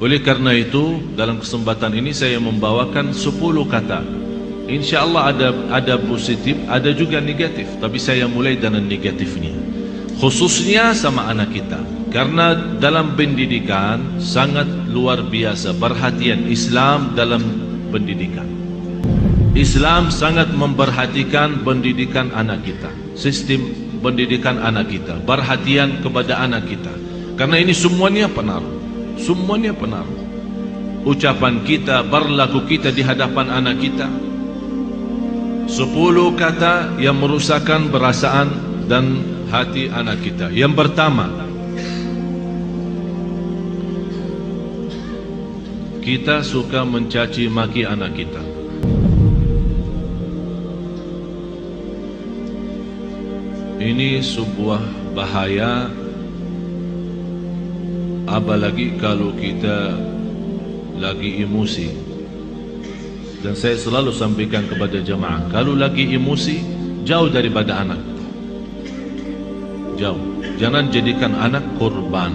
Oleh karena itu, dalam kesempatan ini saya membawakan 10 kata. Insya Allah ada positif, ada juga negatif. Tapi saya mulai dengan negatifnya, khususnya sama anak kita. Karena dalam pendidikan sangat luar biasa perhatian Islam dalam pendidikan. Islam sangat memperhatikan pendidikan anak kita, sistem pendidikan anak kita, perhatian kepada anak kita. Karena ini semuanya pengaruh. Semuanya pengaruh. Ucapan kita, berlaku kita di hadapan anak kita. 10 kata yang merusakkan perasaan dan hati anak kita. Yang pertama, kita suka mencaci maki anak kita. Ini sebuah bahaya, apalagi kalau kita lagi emosi. Dan saya selalu sampaikan kepada jemaah, kalau lagi emosi, jauh daripada anak. Jauh. Jangan jadikan anak korban.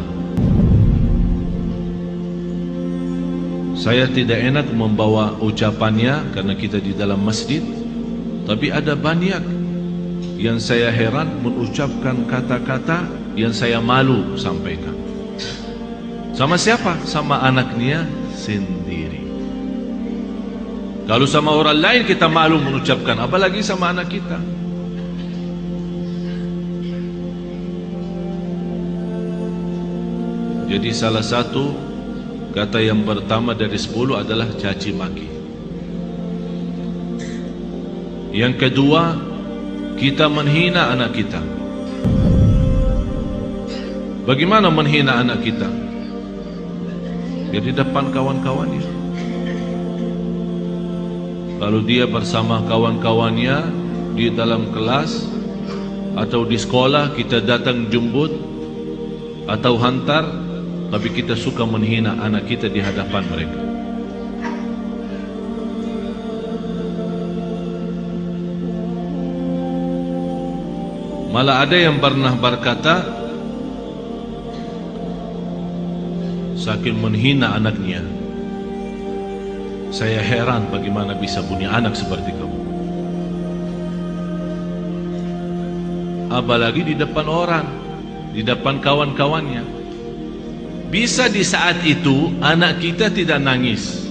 Saya tidak enak membawa ucapannya karena kita di dalam masjid, tapi ada banyak yang saya heran mengucapkan kata-kata yang saya malu sampaikan. Sama siapa? Sama anaknya sendiri. Kalau sama orang lain kita malu mengucapkan, apalagi sama anak kita. Jadi salah satu kata yang pertama dari 10 adalah caci maki. Yang kedua, kita menghina anak kita. Bagaimana menghina anak kita? Di depan kawan-kawannya. Kalau dia bersama kawan-kawannya di dalam kelas atau di sekolah, kita datang jemput atau hantar, tapi kita suka menghina anak kita di hadapan mereka. Malah ada yang pernah berkata, saking menghina anaknya, saya heran bagaimana bisa punya anak seperti kamu. Apalagi di depan orang, di depan kawan-kawannya. Bisa di saat itu anak kita tidak nangis,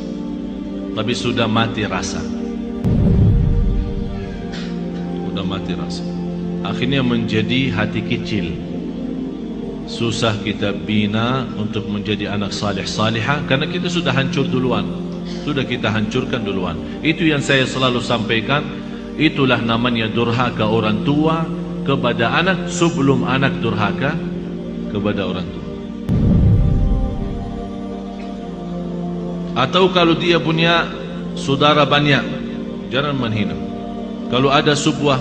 tapi sudah mati rasa. Sudah mati rasa. Akhirnya menjadi hati kecil. Susah kita bina untuk menjadi anak salih salihah karena kita sudah hancur duluan. Sudah kita hancurkan duluan. Itu yang saya selalu sampaikan. Itulah namanya durhaka orang tua kepada anak sebelum anak durhaka kepada orang tua. Atau kalau dia punya saudara banyak, jangan menghina. Kalau ada sebuah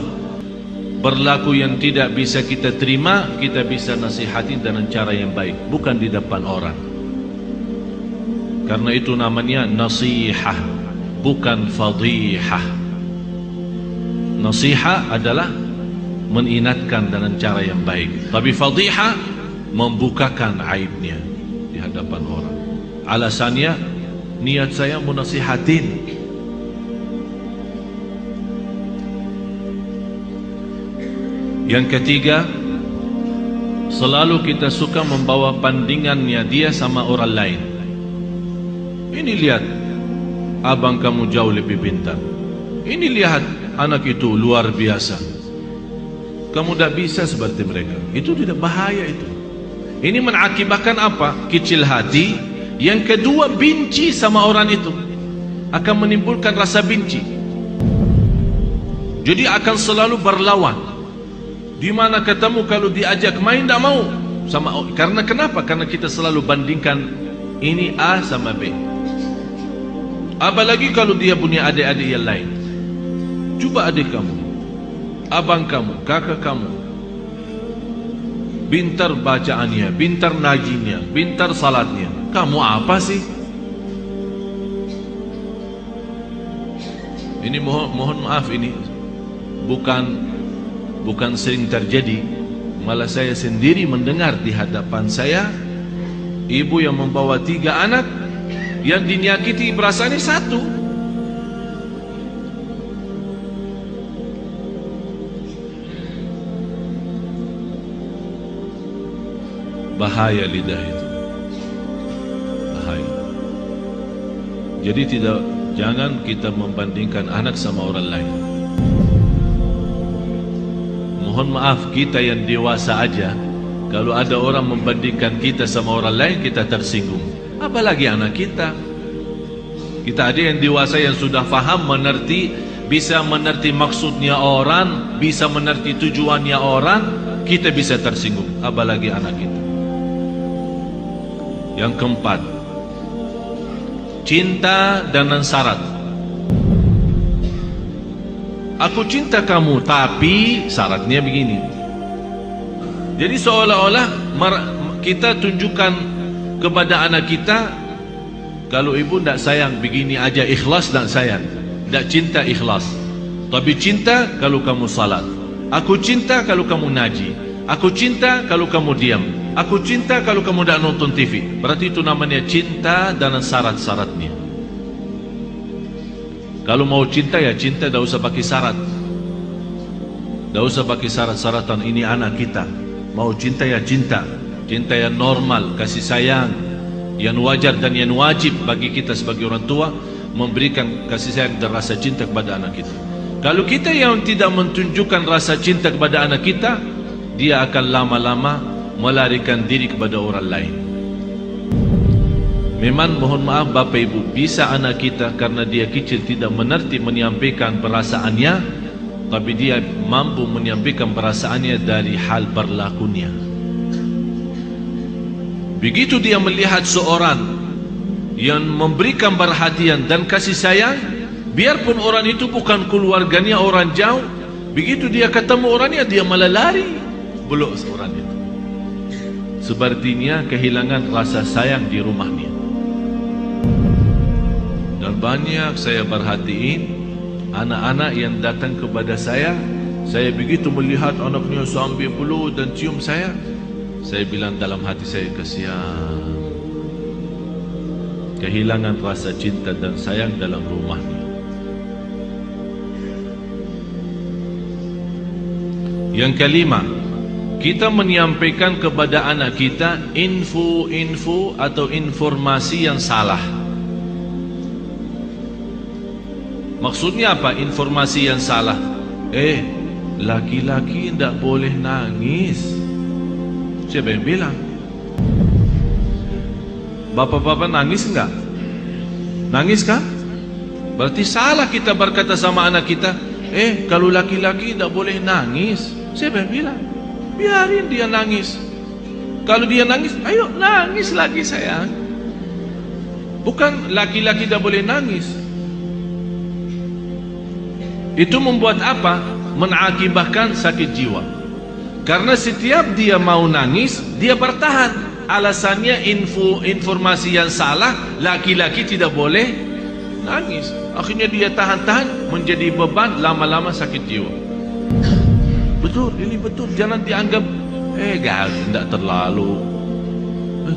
berlaku yang tidak bisa kita terima, kita bisa nasihati dengan cara yang baik, bukan di depan orang. Karena itu namanya nasihah, bukan fadihah. Nasihah adalah mengingatkan dengan cara yang baik, tapi fadihah membukakan aibnya di hadapan orang. Alasannya, niat saya menasihatin. Yang ketiga, selalu kita suka membawa bandingannya dia sama orang lain. Ini lihat, abang kamu jauh lebih pintar. Ini lihat, anak itu luar biasa. Kamu tidak bisa seperti mereka. Itu tidak bahaya itu. Ini mengakibatkan apa? Kecil hati. Yang kedua, benci sama orang itu. Akan menimbulkan rasa benci. Jadi akan selalu berlawan. Di mana ketemu kalau diajak main tidak mau sama. Karena kenapa? Karena kita selalu bandingkan ini A sama B. Apalagi kalau dia punya adik-adik yang lain. Coba adik kamu, abang kamu, kakak kamu, pintar bacaannya, pintar najinya, pintar salatnya. Kamu apa sih? Ini mohon maaf, ini bukan sering terjadi, malah saya sendiri mendengar di hadapan saya ibu yang membawa 3 anak, yang dinyakiti perasaannya satu. Bahaya lidah itu, bahaya. Jadi jangan kita membandingkan anak sama orang lain. Mohon maaf, kita yang dewasa aja, kalau ada orang membandingkan kita sama orang lain, kita tersinggung. Apalagi anak kita. Kita ada yang dewasa yang sudah faham, mengerti, bisa mengerti maksudnya orang, bisa mengerti tujuannya orang, kita bisa tersinggung. Apalagi anak kita. Yang keempat, cinta dengan syarat. Aku cinta kamu, tapi syaratnya begini. Jadi seolah-olah kita tunjukkan kepada anak kita, kalau ibu tidak sayang begini aja, ikhlas tidak sayang, tidak cinta ikhlas. Tapi cinta kalau kamu salat. Aku cinta kalau kamu ngaji. Aku cinta kalau kamu diam. Aku cinta kalau kamu tidak nonton TV. Berarti itu namanya cinta dengan syarat-syaratnya. Kalau mau cinta ya cinta, tidak usah pakai syarat. Tidak usah pakai syarat-syaratan. Ini anak kita. Mau cinta ya cinta. Cinta yang normal, kasih sayang, yang wajar dan yang wajib bagi kita sebagai orang tua, memberikan kasih sayang dan rasa cinta kepada anak kita. Kalau kita yang tidak menunjukkan rasa cinta kepada anak kita, dia akan lama-lama melarikan diri kepada orang lain. Memang mohon maaf Bapak Ibu, bisa anak kita karena dia kecil tidak mengerti menyampaikan perasaannya, tapi dia mampu menyampaikan perasaannya dari hal berlakunya. Begitu dia melihat seorang yang memberikan perhatian dan kasih sayang, biarpun orang itu bukan keluarganya, orang jauh, begitu dia ketemu orangnya, dia malah lari, peluk orang itu. Sepertinya kehilangan rasa sayang di rumahnya. Dan banyak saya perhatiin anak-anak yang datang kepada saya begitu melihat anaknya sambil peluk dan cium saya bilang dalam hati saya, kasihan, kehilangan rasa cinta dan sayang dalam rumahnya. Yang kelima, kita menyampaikan kepada anak kita info-info atau informasi yang salah. Maksudnya apa informasi yang salah? Laki-laki tidak boleh nangis. Siapa yang bilang? Bapak-bapak nangis enggak? Nangis kan? Berarti salah kita berkata sama anak kita, kalau laki-laki tidak boleh nangis. Siapa yang bilang? Biarin dia nangis. Kalau dia nangis, ayo nangis lagi sayang. Bukan laki-laki tidak boleh nangis. Itu membuat apa? Mengakibatkan sakit jiwa. Karena setiap dia mau nangis, dia bertahan. Alasannya informasi yang salah, laki-laki tidak boleh nangis. Akhirnya dia tahan-tahan, menjadi beban, lama-lama sakit jiwa. Betul, ini betul. Jangan dianggap tidak terlalu.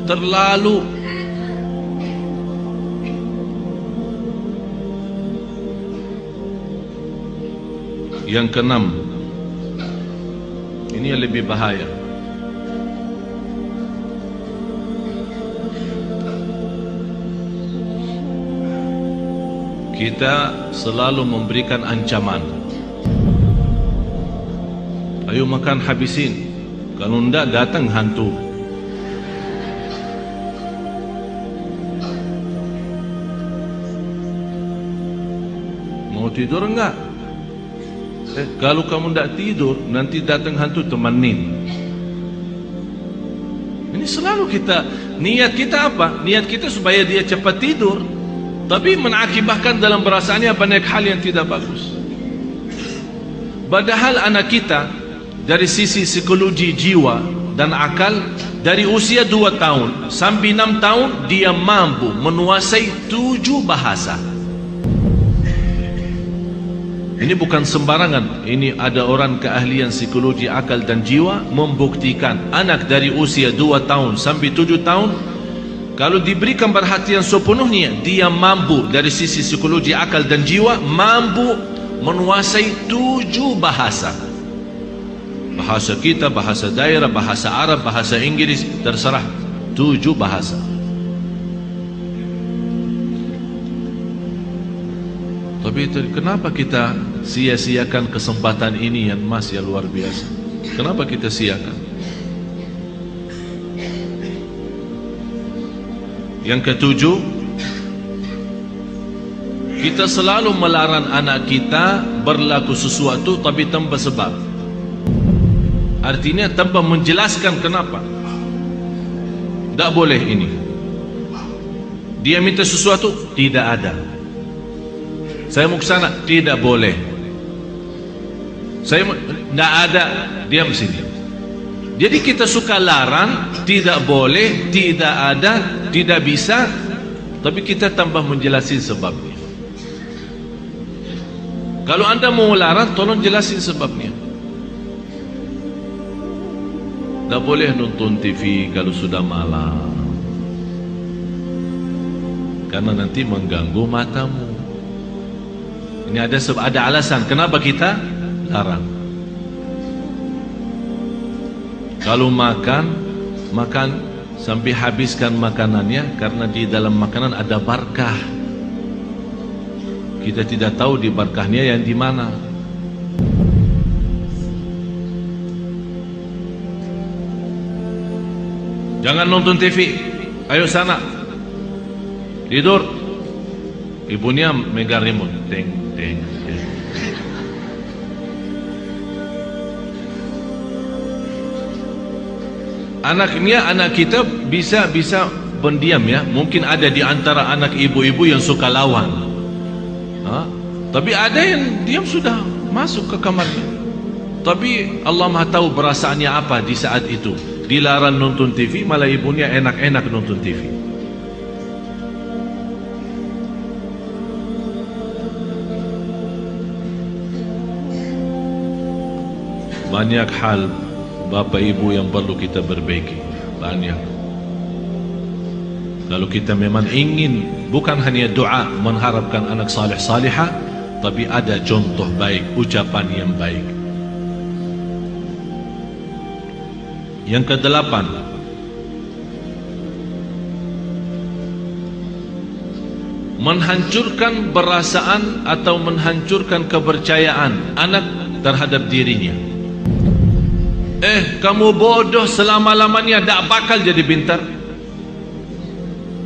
Terlalu. Yang keenam, ini yang lebih bahaya. Kita selalu memberikan ancaman. Ayo makan habisin, kalau tidak datang hantu. Mau tidur enggak? Kalau kamu tidak tidur, nanti datang hantu, temenin. Ini selalu kita, niat kita apa? Niat kita supaya dia cepat tidur, tapi mengakibatkan dalam perasaannya banyak hal yang tidak bagus. Padahal anak kita dari sisi psikologi jiwa dan akal, dari usia 2 tahun sampai 6 tahun dia mampu menguasai 7 bahasa. Ini bukan sembarangan. Ini ada orang keahlian psikologi akal dan jiwa membuktikan anak dari usia 2 tahun sampai 7 tahun Kalau diberikan perhatian sepenuhnya, dia mampu dari sisi psikologi, akal dan jiwa, mampu menguasai 7 bahasa. Bahasa kita, bahasa daerah, bahasa Arab, bahasa Inggris, terserah, 7 bahasa. Tapi kenapa kita sia-siakan kesempatan ini yang masih luar biasa? Kenapa kita siakan? Yang ketujuh, kita selalu melarang anak kita berlaku sesuatu tapi tanpa sebab. Artinya tanpa menjelaskan kenapa. Tak boleh ini. Dia minta sesuatu, tidak ada. Saya mau ke sana, tidak boleh. Saya tidak ada, diam sini. Jadi kita suka larang, tidak boleh, tidak ada, tidak bisa, tapi kita tambah menjelasin sebabnya. Kalau anda mau larang, tolong jelasin sebabnya. Tak boleh nonton TV kalau sudah malam, karena nanti mengganggu matamu. Ini ada alasan kenapa kita larang. Kalau makan sampai habiskan makanannya, karena di dalam makanan ada barakah. Kita tidak tahu di barakahnya yang di mana. Jangan nonton TV, ayo sana tidur. Ibunya megang remote, teng teng teng. Anak kita bisa pendiam ya. Mungkin ada di antara anak ibu-ibu yang suka lawan, tapi ada yang diam sudah masuk ke kamarnya. Tapi Allah Maha tahu perasaannya apa di saat itu. Dilarang nonton TV, malah ibunya enak-enak nonton TV. Banyak hal Bapak Ibu yang perlu kita perbaiki. Banyak. Kalau kita memang ingin bukan hanya doa mengharapkan anak salih salihah, tapi ada contoh baik, ucapan yang baik. Yang ke-8, menghancurkan perasaan atau menghancurkan kepercayaan anak terhadap dirinya. Kamu bodoh selama-lamanya, tak bakal jadi pintar.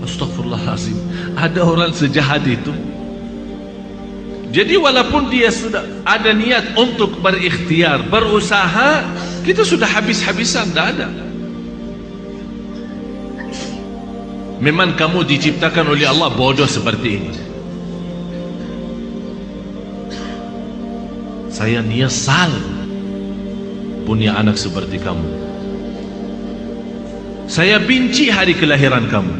Astaghfirullahaladzim, ada orang sejahat itu. Jadi walaupun dia sudah ada niat untuk berikhtiar, berusaha, kita sudah habis-habisan, tak ada. Memang kamu diciptakan oleh Allah bodoh seperti ini. Saya nyesal punya anak seperti kamu. Saya benci hari kelahiran kamu.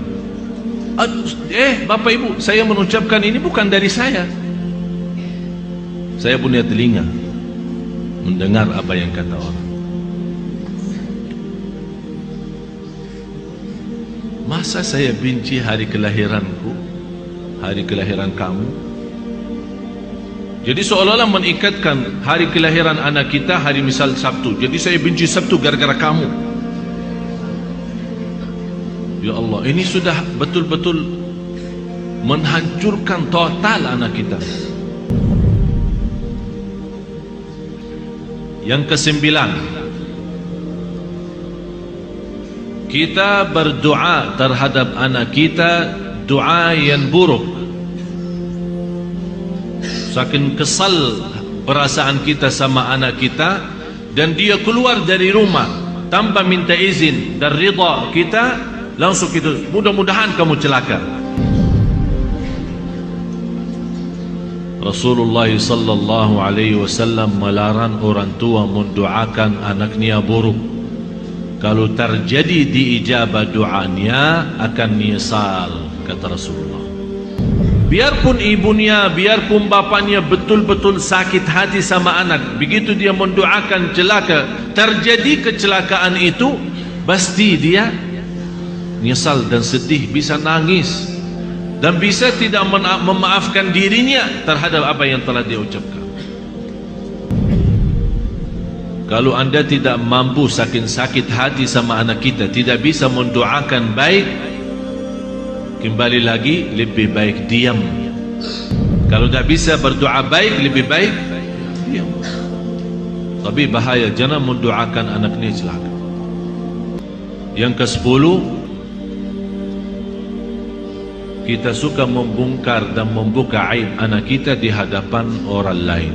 Bapak Ibu, saya mengucapkan ini bukan dari saya. Saya punya telinga mendengar apa yang kata orang. Masa saya benci hari kelahiranku, hari kelahiran kamu? Jadi seolah-olah mengikatkan hari kelahiran anak kita hari misal Sabtu. Jadi saya benci Sabtu gara-gara kamu. Ya Allah, ini sudah betul-betul menghancurkan total anak kita. Yang ke-9, kita berdoa terhadap anak kita doa yang buruk. Saking kesal perasaan kita sama anak kita, dan dia keluar dari rumah tanpa minta izin dan ridha kita, langsung itu mudah-mudahan kamu celaka. Rasulullah sallallahu alaihi wasallam melarang orang tua mendoakan anaknya buruk. Kalau terjadi diijabah doanya akan nyesal, kata Rasulullah. Biarpun ibunya, biarpun bapaknya betul-betul sakit hati sama anak, begitu dia mendoakan celaka, terjadi kecelakaan itu, pasti dia menyesal dan sedih, bisa nangis, dan bisa tidak memaafkan dirinya terhadap apa yang telah dia ucapkan. Kalau anda tidak mampu saking sakit hati sama anak kita, tidak bisa mendoakan baik, kembali lagi lebih baik diam. Kalau tidak bisa berdoa baik, lebih baik diam. Tapi bahaya, jangan mendoakan anak ini celaka. Yang ke-10, kita suka membongkar dan membuka aib anak kita di hadapan orang lain.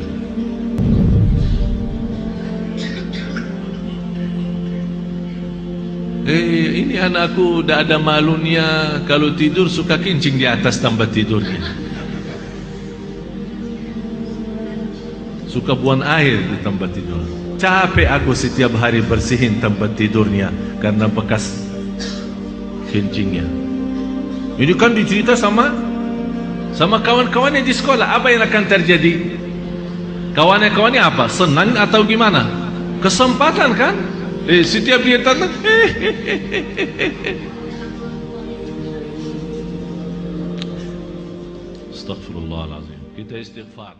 Ini anakku dah ada malunya, kalau tidur suka kencing di atas tempat tidurnya, suka buang air di tempat tidur. Capek aku setiap hari bersihin tempat tidurnya karena bekas kencingnya. Ini kan dicerita sama kawan-kawannya di sekolah. Apa yang akan terjadi? Kawan-kawannya apa? Senang atau gimana? Kesempatan kan? Setiap dia datang, Astaghfirullahaladzim. Kita istighfar.